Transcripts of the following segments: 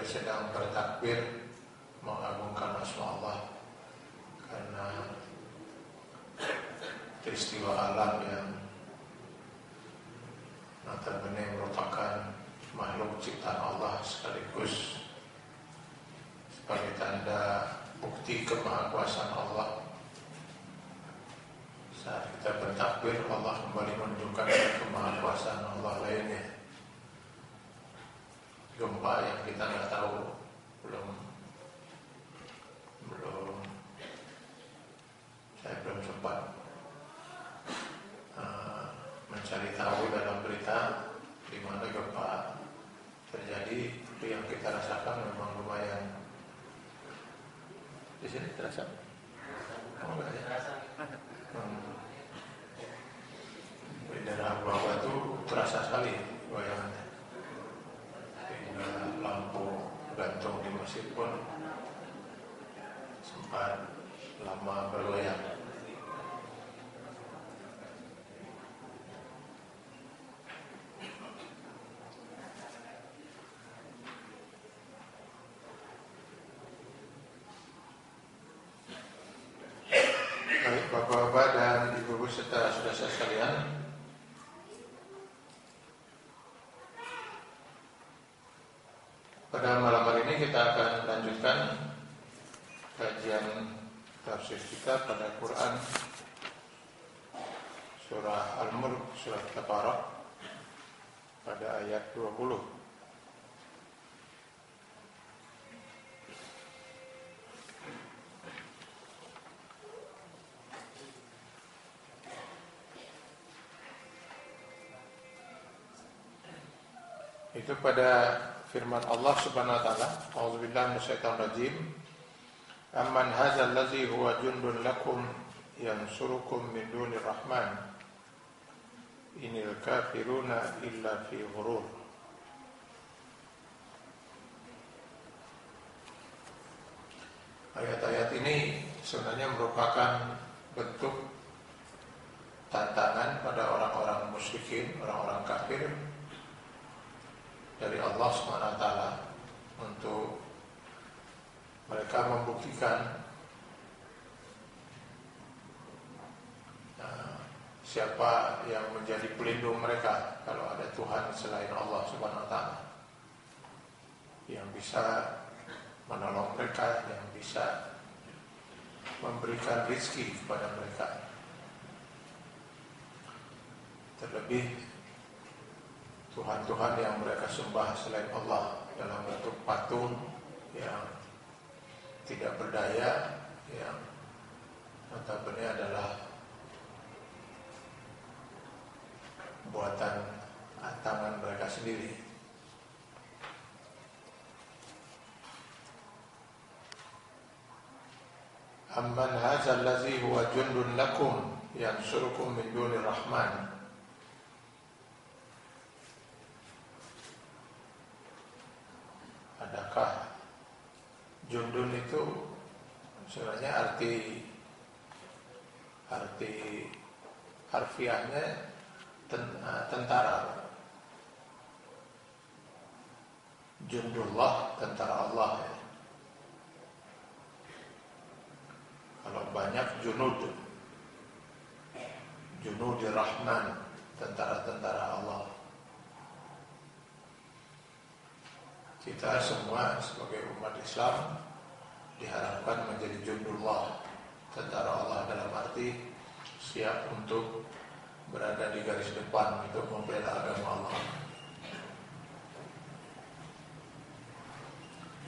juga sedang bertakbir mengagungkan asma Allah karena peristiwa alam yang notabene merupakan makhluk ciptaan Allah sekaligus sebagai tanda bukti kemahakuasaan Allah. Saat kita bertakbir, Allah kembali menunjukkan kemahakuasaan Allah lainnya. Gempa yang kita nggak tahu, saya belum sempat mencari tahu dalam berita di mana gempa terjadi, tapi yang kita rasakan memang lumayan. Di sini terasa? Oh, enggak ya? Di daerah bawah itu terasa sekali goyangannya. Sehingga lampu gantung di masjid pun sempat lama bergoyang. Bapak-bapak dan ibu-ibu serta saudara sekalian, pada malam hari ini kita akan lanjutkan kajian tafsir kita pada Quran surah Al-Mulk, surah Tabarak pada ayat 20. Itu pada firman Allah Subhanahu wa taala, a'udzubillahi minasyaitonir rajim. Amman hadzal ladzi huwa jundun lakum yansurukum min dunir rahman. Inil kafiruna illa fi ghurur. Ayat-ayat ini sebenarnya merupakan bentuk tantangan pada orang-orang musyrikin, orang-orang kafir dari Allah SWT untuk mereka membuktikan siapa yang menjadi pelindung mereka kalau ada Tuhan selain Allah SWT yang bisa menolong mereka, yang bisa memberikan rezeki kepada mereka. Terlebih Tuhan-Tuhan yang mereka sembah selain Allah dalam bentuk patung yang tidak berdaya, yang notabene adalah buatan tangan mereka sendiri. Amman hadzal ladzi huwa jundun lakum yansurukum min dunir rahman. Adakah jundun itu sebenarnya arti harfiahnya tentara. Jundullah, tentara Allah ya. Kalau banyak Junudir Rahman, tentara-tentara Allah. Kita semua sebagai umat Islam diharapkan menjadi jundullah, tentara Allah dalam arti siap untuk berada di garis depan untuk membela agama Allah.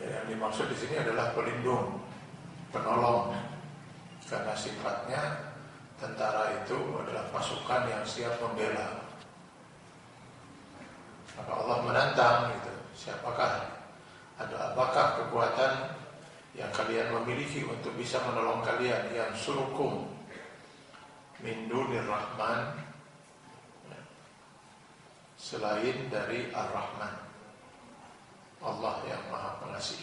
Yang dimaksud di sini adalah pelindung, penolong, karena sifatnya tentara itu adalah pasukan yang siap membela. Maka Allah menantang gitu. Apakah kekuatan yang kalian memiliki untuk bisa menolong kalian, yang surukum min dunir rahman, selain dari Ar-Rahman, Allah yang Maha Pengasih.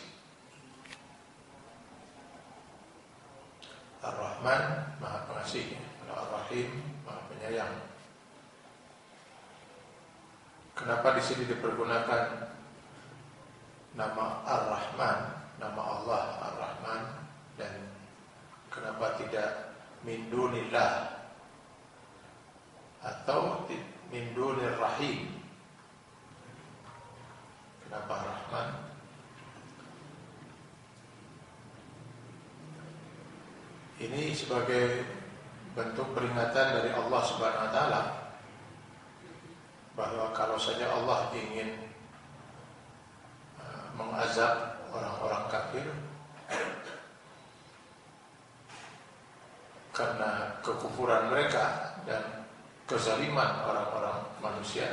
Ar-Rahman Maha Pengasih, Ar-Rahim Maha Penyayang. Kenapa di sini dipergunakan nama Ar-Rahman, nama Allah Ar-Rahman, dan kenapa tidak min dunillah atau min dunir rahim? Kenapa Rahman? Ini sebagai bentuk peringatan dari Allah Subhanahu wa taala bahwa kalau saja Allah ingin mengazab orang-orang kafir karena kekufuran mereka dan kezaliman orang-orang manusia,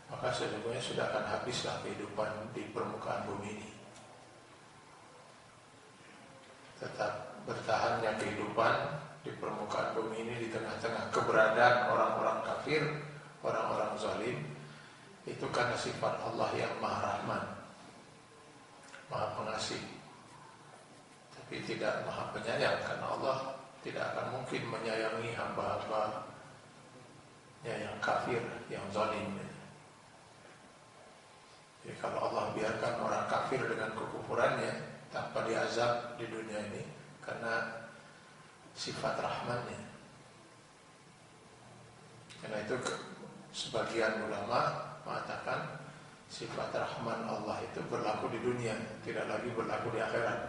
maka sesungguhnya sudah akan habislah kehidupan di permukaan bumi ini. Tetap bertahannya kehidupan di permukaan bumi ini di tengah-tengah keberadaan orang-orang kafir, orang-orang zalim, itu karena sifat Allah yang Maha Rahman, Maha Pengasih, tapi tidak Maha Penyayang, karena Allah tidak akan mungkin menyayangi hamba-hambanya yang kafir, yang zalim. Jadi kalau Allah biarkan orang kafir dengan kekufurannya tanpa diazab di dunia ini, karena sifat Rahmannya. Karena itu sebagian ulama mengatakan sifat Rahman Allah itu berlaku di dunia, tidak lagi berlaku di akhirat.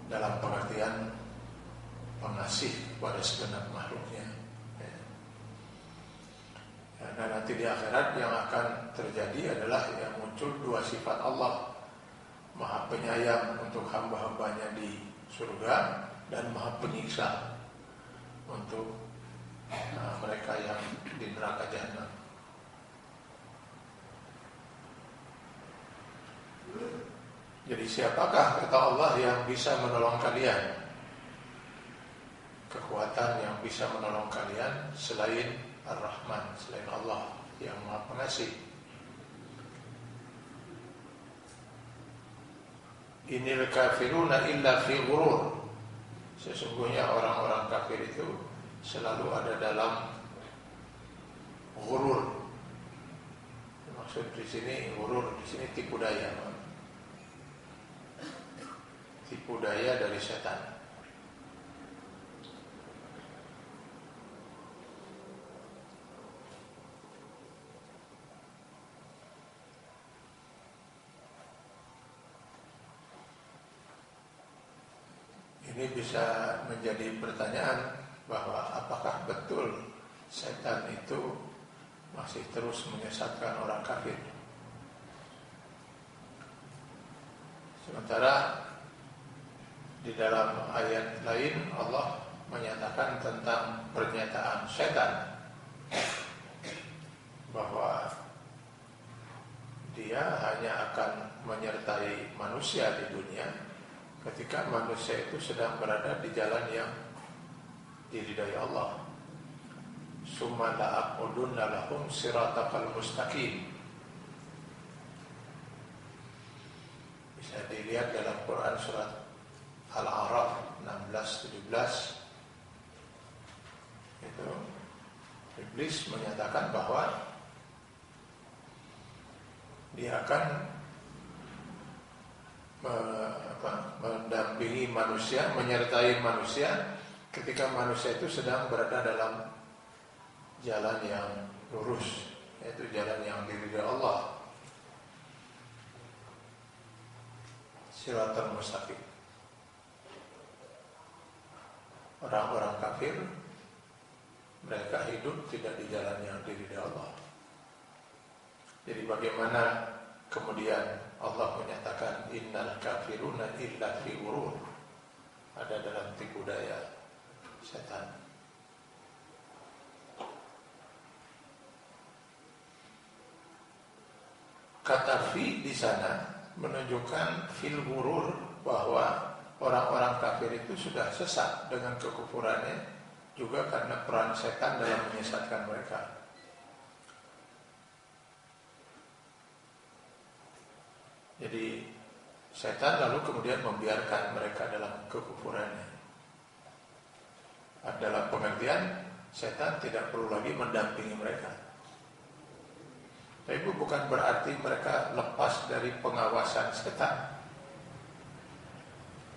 Dalam pengertian pengasih pada segenap makhluknya. Dan nanti di akhirat yang akan terjadi adalah yang muncul dua sifat Allah, Maha Penyayang untuk hamba-hambanya di surga dan Maha Penyiksa untuk mereka yang di neraka jahanam. Jadi siapakah, kata Allah, yang bisa menolong kalian? Kekuatan yang bisa menolong kalian selain Ar-Rahman, selain Allah yang Maha Pengasih. Innal kafiruna illa fi ghurur. Sesungguhnya orang-orang kafir itu selalu ada dalam ghurur. Maksud di sini ghurur, di sini tipu daya. Tipu daya dari setan. Ini bisa menjadi pertanyaan bahwa apakah betul setan itu masih terus menyesatkan orang kafir? Sementara di dalam ayat lain Allah menyatakan tentang pernyataan setan bahwa dia hanya akan menyertai manusia di dunia ketika manusia itu sedang berada di jalan yang diridai Allah. Summa la'aqudunna lahum siratal mustaqim. Bisa dilihat dalam Quran surat Al-A'raf 16-17. Itu Iblis menyatakan bahwa dia akan mendampingi manusia, menyertai manusia ketika manusia itu sedang berada dalam jalan yang lurus, yaitu jalan yang diridhai Allah, Siratal Mustaqim. Orang-orang kafir mereka hidup tidak di jalan yang diridhai Allah. Jadi bagaimana kemudian Allah menyatakan innal kafiruna illa fi ghurur, ada dalam tipu daya setan. Kata fi di sana menunjukkan fil ghurur, bahwa orang-orang kafir itu sudah sesat dengan kekufurannya juga karena peran setan dalam menyesatkan mereka. Jadi setan lalu kemudian membiarkan mereka dalam kekufurannya. Dalam pengertian setan tidak perlu lagi mendampingi mereka. Tapi itu bukan berarti mereka lepas dari pengawasan setan.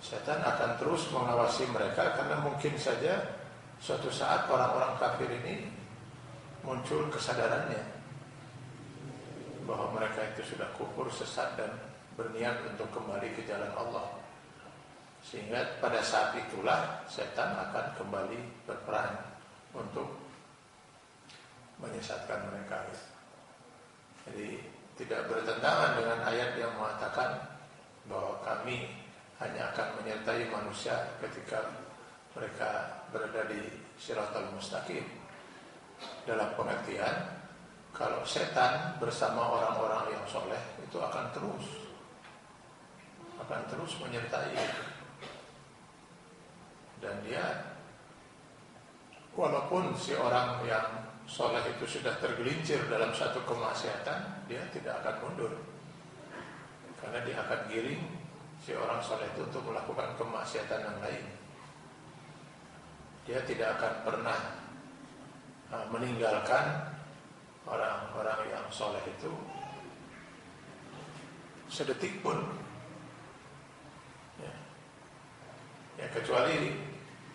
Setan akan terus mengawasi mereka karena mungkin saja suatu saat orang-orang kafir ini muncul kesadarannya bahwa mereka itu sudah kufur, sesat dan berniat untuk kembali ke jalan Allah. Sehingga pada saat itulah setan akan kembali berperan untuk menyesatkan mereka. Jadi tidak bertentangan dengan ayat yang mengatakan bahwa kami hanya akan menyertai manusia ketika mereka berada di Shiratal Mustaqim. Dalam pengertian, kalau setan bersama orang-orang yang soleh itu akan terus menyertai. Dan dia, walaupun si orang yang soleh itu sudah tergelincir dalam satu kemaksiatan, dia tidak akan mundur, karena dia akan giring si orang soleh itu untuk melakukan kemaksiatan yang lain. Dia tidak akan pernah meninggalkan orang-orang yang soleh itu sedetik pun, ya kecuali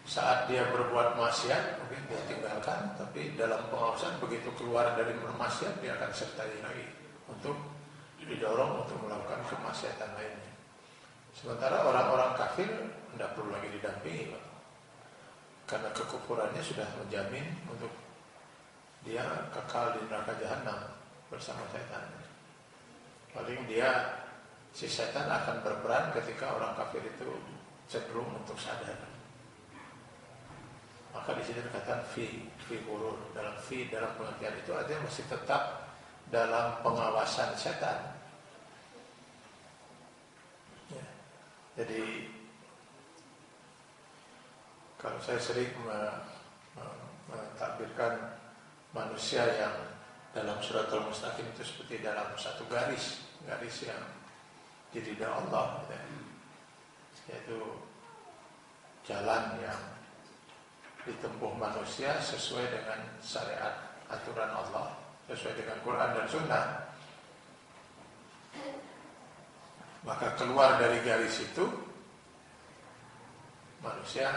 saat dia berbuat maksiat mungkin dia tinggalkan, tapi dalam pengawasan begitu keluar dari bermaksiat dia akan sertai lagi untuk didorong untuk melakukan kemaksiatan lainnya. Sementara orang-orang kafir tidak perlu lagi didampingi, karena kekufurannya sudah menjamin untuk dia kekal di neraka jahanam bersama setan. Paling si setan akan berperan ketika orang kafir itu cenderung untuk sadar. Maka di sini dikatakan fi gurur. Dalam pengertian itu artinya masih tetap dalam pengawasan setan. Ya. Jadi kalau saya sering mentakbirkan manusia yang dalam Shiratal Mustaqim itu seperti dalam satu garis yang di ridha Allah, yaitu jalan yang ditempuh manusia sesuai dengan syariat aturan Allah, sesuai dengan Quran dan Sunnah. Maka keluar dari garis itu manusia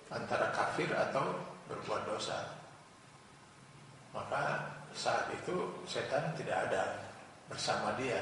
antara kafir atau berbuat dosa. Maka saat itu setan tidak ada bersama dia.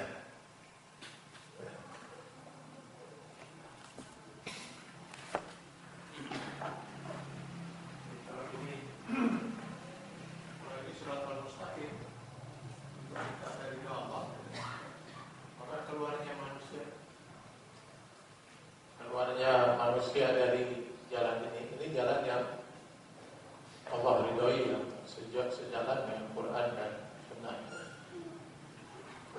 Manusia dari jalan ini jalan yang Allah ridhoi, yang sejalan dengan Quran dan Sunnah.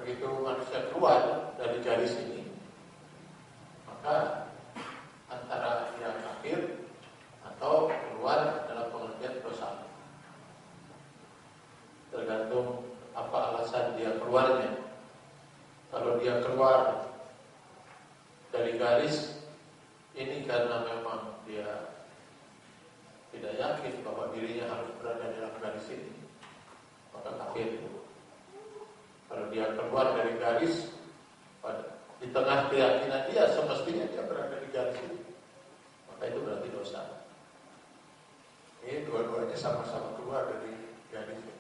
Begitu manusia keluar dari garis ini, maka antara dia kafir atau keluar dalam pengertian dosa, tergantung apa alasan dia keluarnya. Kalau dia keluar dari garis ini karena memang dia tidak yakin bahwa dirinya harus berada dalam garis ini, maka kafir. Kalau dia keluar dari garis di tengah keyakinan dia semestinya dia berada di garis ini, maka itu berarti dosa. Ini dua-duanya sama-sama keluar dari garis ini.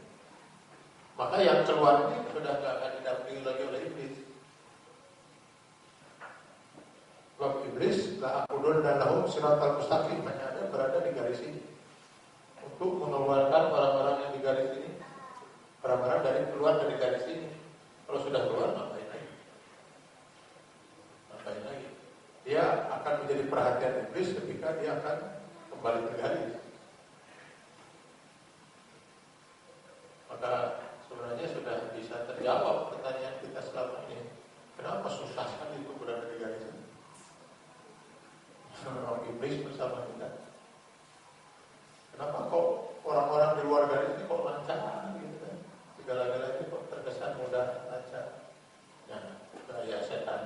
Maka yang keluar ini sudah tidak akan didampingi lagi oleh iblis. Sebab iblis la'aqudun dan lahum Shiratal Mustaqim, hanya ada berada di garis ini untuk mengeluarkan orang-orang yang di garis ini, orang-orang dari keluar dari garis ini. Kalau sudah keluar, ngapain lagi? Dia akan menjadi perhatian iblis ketika dia akan kembali ke garis. Maka sebenarnya sudah bisa terjawab pertanyaan kita selama ini. Kenapa susah sekali itu berada di garis ini? Orang iblis bersama kita. Kenapa kok orang-orang di luar garis ini kok lancar gitu kan? Segala-galanya kok terkesan mudah lancar. Nah, gaya setan.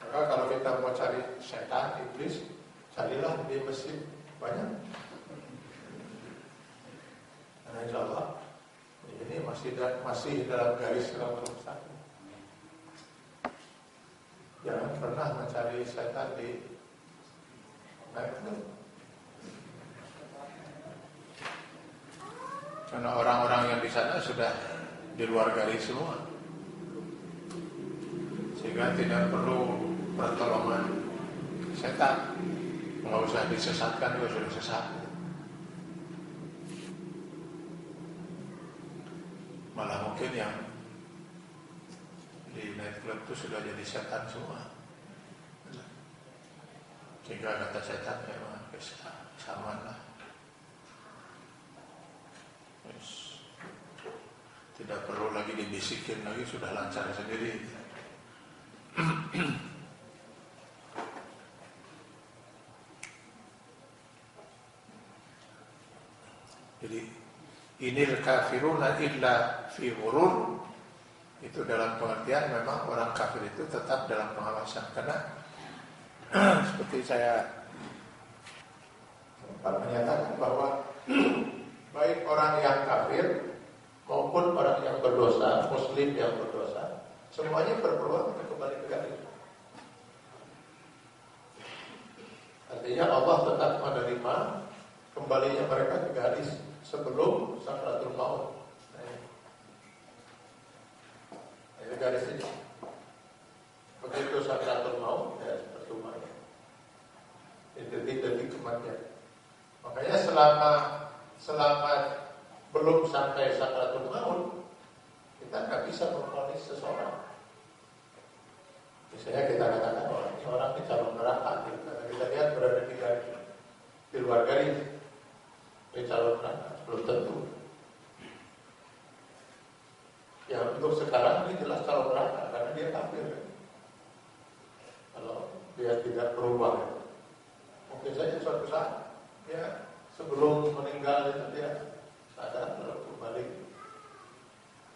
Maka kalau kita mau cari setan, iblis, carilah di masjid banyak. masih dalam garis kerusakan. Jangan pernah mencari setan di nightclub. Karena orang-orang yang di sana sudah di luar garis semua, sehingga tidak perlu pertolongan setan. Nggak usah disesatkan juga sudah sesat. Malah mungkin yang di nightclub itu sudah jadi setan semua, sehingga kata setan memang sama lah. Tidak perlu lagi dibisikin lagi, sudah lancar sendiri. Jadi inil kafiruna illa fi ghurur, itu dalam pengertian memang orang kafir itu tetap dalam pengawasan. Karena seperti saya menyatakan bahwa baik orang yang kafir maupun orang yang berdosa, muslim yang berdosa, semuanya berpeluang untuk kembali ke garis. Artinya Allah tetap menerima kembalinya mereka ke garis sebelum sakratul maut. Ini garis ini. Begitu sakratul maut, ya percuma. Itu detik kematian. Makanya selama belum sampai sakratul maut, kita nggak bisa memvonis seseorang. Misalnya kita katakan orang ini calon neraka, kita lihat berada di luar garis, ini calon neraka, belum tentu. Ya untuk sekarang ini jelas calon neraka karena dia kafir. Kalau dia tidak berubah, mungkin saja suatu saat ya sebelum meninggal itu dia sadar lalu kembali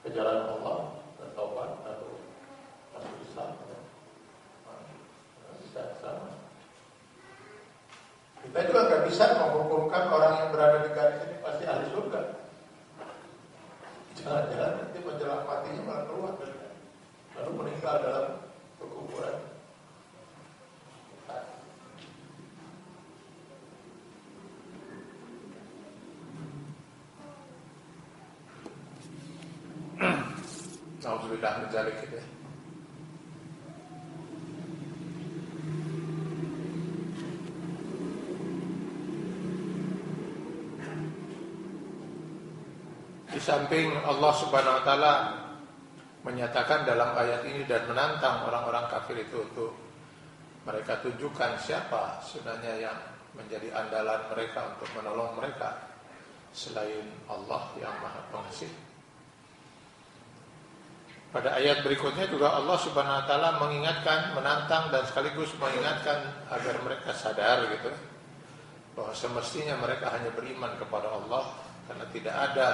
ke jalan Allah, bertaubat lalu masuk Islam, bisa sama. Kita juga nggak bisa menghukumkan orang yang berada di garis ini pasti ahli surga. Jangan-jangan nanti menjelang matinya malah keluar lalu meninggal dalam kekuburan. Alhamdulillah mencari kita. Di samping Allah Subhanahu wa taala menyatakan dalam ayat ini dan menantang orang-orang kafir itu untuk mereka tunjukkan siapa sebenarnya yang menjadi andalan mereka untuk menolong mereka selain Allah yang Maha Pengasih. Pada ayat berikutnya juga Allah Subhanahu wa taala mengingatkan, menantang dan sekaligus mengingatkan agar mereka sadar gitu bahwa semestinya mereka hanya beriman kepada Allah karena tidak ada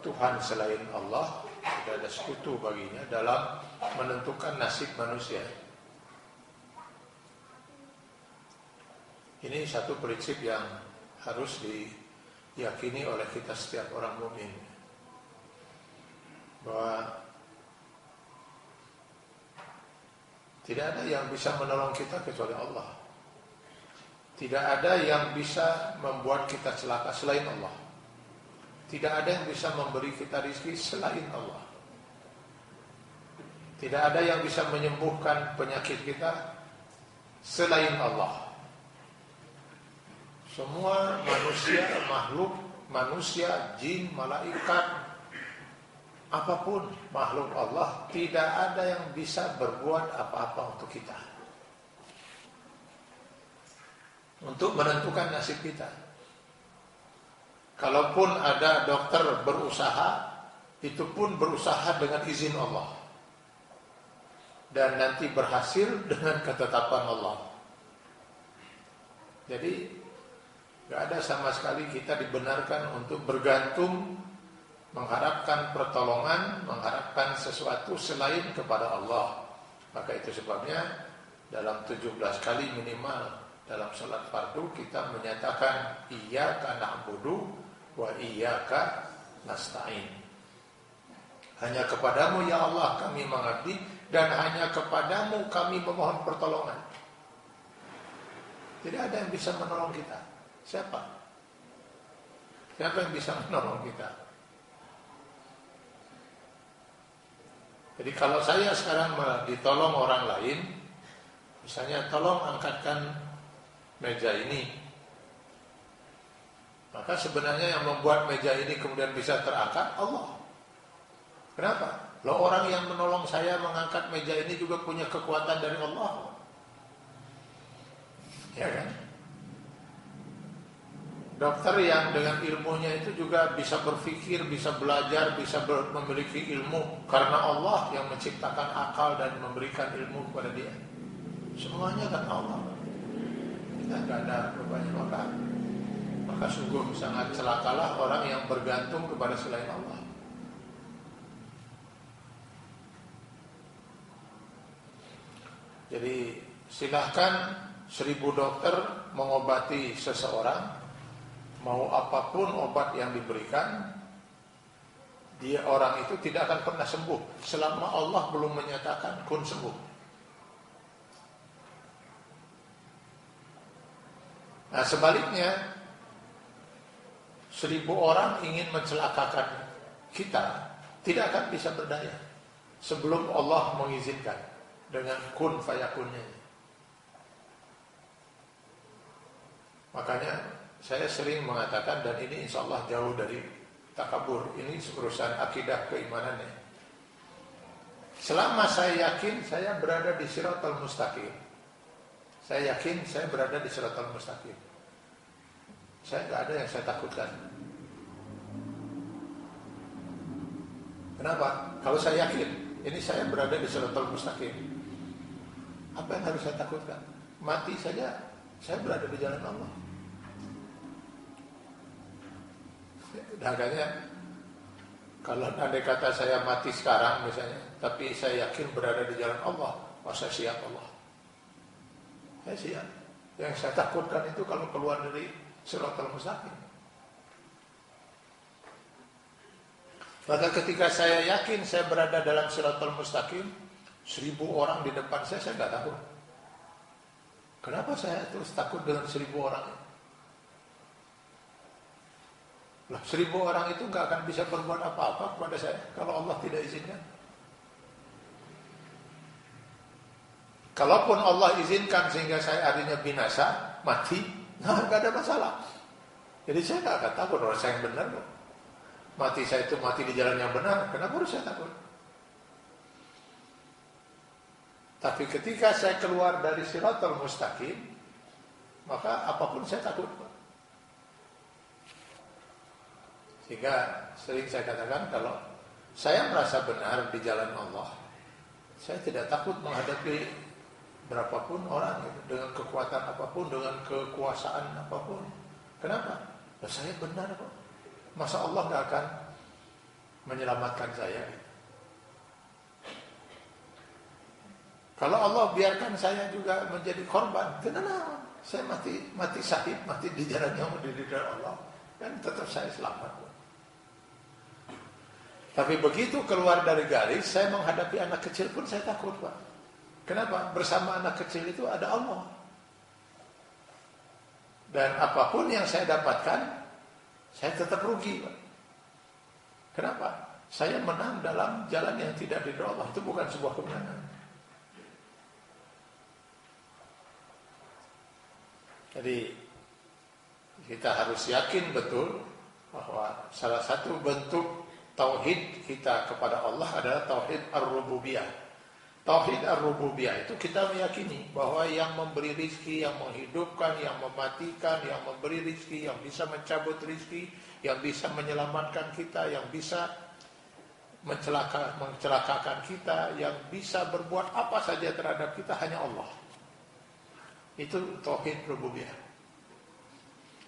Tuhan selain Allah, tidak ada sekutu baginya dalam menentukan nasib manusia. Ini satu prinsip yang harus diyakini oleh kita setiap orang mukmin, bahwa tidak ada yang bisa menolong kita kecuali Allah. Tidak ada yang bisa membuat kita celaka selain Allah. Tidak ada yang bisa memberi kita rezeki selain Allah. Tidak ada yang bisa menyembuhkan penyakit kita selain Allah. Semua manusia, makhluk, manusia, jin, malaikat, apapun makhluk Allah, tidak ada yang bisa berbuat apa-apa untuk kita, untuk menentukan nasib kita. Kalaupun ada dokter berusaha, itu pun berusaha dengan izin Allah, dan nanti berhasil dengan ketetapan Allah. Jadi gak ada sama sekali kita dibenarkan untuk bergantung, mengharapkan pertolongan, mengharapkan sesuatu selain kepada Allah. Maka itu sebabnya dalam 17 kali minimal dalam salat fardu kita menyatakan iyyaka na'budu wa iyyaka nasta'in. Hanya kepadamu ya Allah kami mengabdi, dan hanya kepadamu kami memohon pertolongan. Tidak ada yang bisa menolong kita. Siapa? Siapa yang bisa menolong kita? Jadi kalau saya sekarang ditolong orang lain, misalnya tolong angkatkan meja ini, maka sebenarnya yang membuat meja ini kemudian bisa terangkat Allah. Kenapa? Loh, orang yang menolong saya mengangkat meja ini juga punya kekuatan dari Allah. Ya kan? Dokter yang dengan ilmunya itu juga bisa berpikir, bisa belajar, bisa memiliki ilmu karena Allah yang menciptakan akal dan memberikan ilmu kepada dia. Semuanya kan Allah. Kita tidak ada bebannya, maka sungguh sangat celakalah orang yang bergantung kepada selain Allah. Jadi silahkan 1000 dokter mengobati seseorang, mau apapun obat yang diberikan, dia orang itu tidak akan pernah sembuh selama Allah belum menyatakan kun sembuh. Nah sebaliknya, 1000 orang ingin mencelakakan kita, tidak akan bisa berdaya sebelum Allah mengizinkan dengan kun fayakunnya. Makanya saya sering mengatakan, dan ini insya Allah jauh dari takabur, ini urusan akidah keimanannya. Selama saya yakin saya berada di Shiratal Mustaqim, saya yakin saya berada di Shiratal Mustaqim, saya tidak ada yang saya takutkan. Kenapa? Kalau saya yakin ini saya berada di Shiratal Mustaqim, apa yang harus saya takutkan? Mati saja saya berada di jalan Allah. Makanya kalau andai kata saya mati sekarang misalnya, tapi saya yakin berada di jalan Allah, masa siap Allah. Saya siap. Yang saya takutkan itu kalau keluar dari Shiratal Mustaqim. Maka ketika saya yakin saya berada dalam Shiratal Mustaqim, 1000 orang di depan saya tidak takut. Kenapa saya terus takut dengan 1000 orang? Lah 1000 orang itu nggak akan bisa berbuat apa-apa kepada saya kalau Allah tidak izinkan. Kalaupun Allah izinkan sehingga saya akhirnya binasa, mati, nggak ada masalah. Jadi saya nggak akan takut, orang saya yang benar kok. Mati saya itu mati di jalan yang benar, kenapa harus saya takut? Tapi ketika saya keluar dari Shiratal Mustaqim, maka apapun saya takut. Sehingga sering saya katakan, kalau saya merasa benar di jalan Allah, saya tidak takut menghadapi berapapun orang gitu, dengan kekuatan apapun, dengan kekuasaan apapun. Kenapa? Ya, saya benar kok. Masa Allah gak akan menyelamatkan saya? Kalau Allah biarkan saya juga menjadi korban, kenapa? Saya mati syahid, mati di jalan yang diridhoi Allah, kan tetap saya selamat. Tapi begitu keluar dari garis, saya menghadapi anak kecil pun saya takut, Pak. Kenapa? Bersama anak kecil itu ada Allah. Dan apapun yang saya dapatkan, saya tetap rugi, Pak. Kenapa? Saya menang dalam jalan yang tidak diridhoi Allah. Itu bukan sebuah kemenangan. Jadi kita harus yakin betul bahwa salah satu bentuk tauhid kita kepada Allah adalah tauhid ar-rububiyah. Tauhid ar-rububiyah itu kita meyakini bahwa yang memberi rizki, yang menghidupkan, yang mematikan, yang memberi rizki, yang bisa mencabut rizki, yang bisa menyelamatkan kita, yang bisa mencelakakan kita, yang bisa berbuat apa saja terhadap kita hanya Allah. Itu tauhid rububiyah.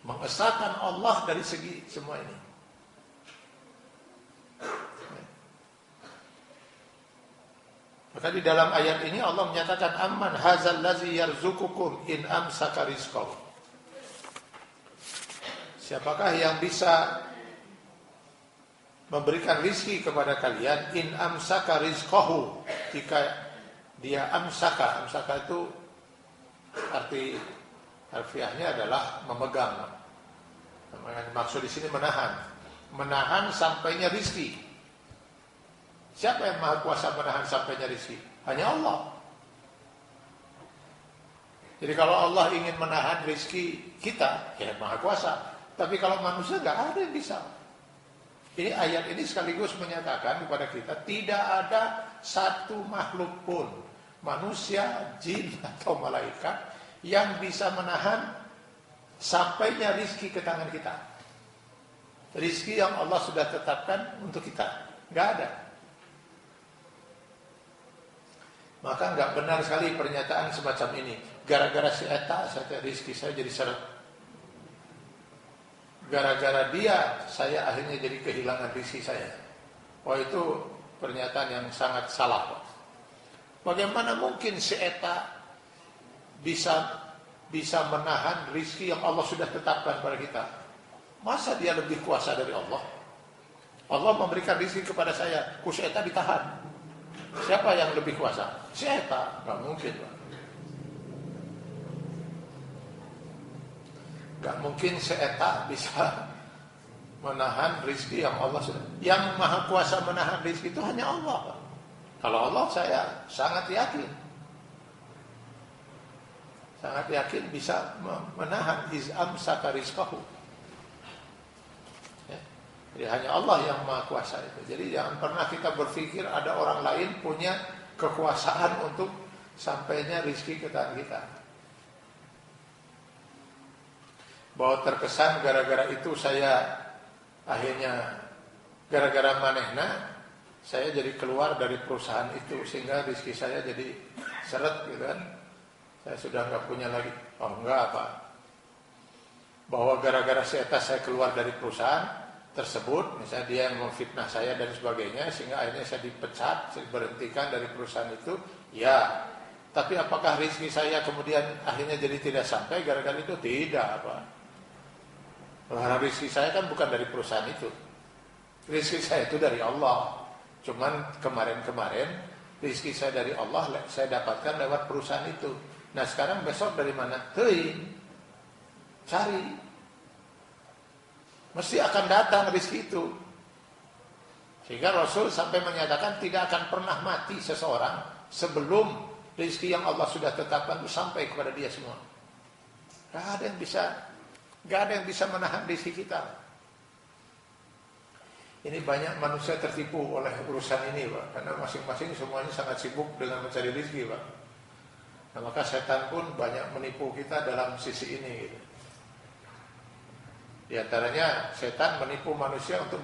Mengesahkan Allah dari segi semua ini. Maka di dalam ayat ini Allah menyatakan amman hadzal ladzi yarzuqukum in amsaka rizqahu. Siapakah yang bisa memberikan rizki kepada kalian, in amsaka rizqahu, jika dia amsaka itu arti harfiahnya adalah memegang. Maksud di sini menahan sampainya rizki. Siapa yang maha kuasa menahan sampainya rizki? Hanya Allah. Jadi kalau Allah ingin menahan rizki kita, ya maha kuasa. Tapi kalau manusia nggak ada yang bisa. Ini ayat ini sekaligus menyatakan kepada kita, tidak ada satu makhluk pun, manusia, jin atau malaikat, yang bisa menahan sampainya rizki ke tangan kita. Rizki yang Allah sudah tetapkan untuk kita, nggak ada. Maka nggak benar sekali pernyataan semacam ini. Gara-gara si Eta, rizki saya jadi seret. Gara-gara dia, saya akhirnya jadi kehilangan rizki saya. Wah, itu pernyataan yang sangat salah. Bagaimana mungkin si Eta bisa menahan rizki yang Allah sudah tetapkan pada kita? Masa dia lebih kuasa dari Allah? Allah memberikan rizki kepada saya, si Eta ditahan. Siapa yang lebih kuasa? Si Eta. Gak mungkin, Pak. Gak mungkin si Eta bisa menahan rizki yang Allah sudah. Yang maha kuasa menahan rizki itu hanya Allah, Pak. Kalau Allah saya sangat yakin. Sangat yakin bisa menahan iz'am saka rizqahu. Ya. Jadi hanya Allah yang maha kuasa itu. Jadi jangan pernah kita berpikir ada orang lain punya kekuasaan untuk sampainya rizki ke tangan kita. Bahwa terkesan gara-gara itu saya akhirnya gara-gara manehna saya jadi keluar dari perusahaan itu sehingga rizki saya jadi seret gitu kan. Saya sudah nggak punya lagi. Oh enggak, Pak. Bahwa gara-gara saya keluar dari perusahaan tersebut, misalnya dia yang memfitnah saya dan sebagainya, sehingga akhirnya saya dipecat, saya diberhentikan dari perusahaan itu, ya. Tapi apakah rizki saya kemudian akhirnya jadi tidak sampai gara-gara itu? Tidak, Pak. Karena rizki saya kan bukan dari perusahaan itu. Rizki saya itu dari Allah. Cuman kemarin-kemarin rizki saya dari Allah saya dapatkan lewat perusahaan itu. Nah sekarang besok dari mana? Cari. Mesti akan datang rizki itu. Sehingga Rasul sampai menyatakan tidak akan pernah mati seseorang sebelum rizki yang Allah sudah tetapkan itu sampai kepada dia semua. Gak ada yang bisa menahan rizki kita. Ini banyak manusia tertipu oleh urusan ini, Pak. Karena masing-masing semuanya sangat sibuk dengan mencari rizki, Pak. Nah, maka setan pun banyak menipu kita dalam sisi ini gitu. Di antaranya setan menipu manusia untuk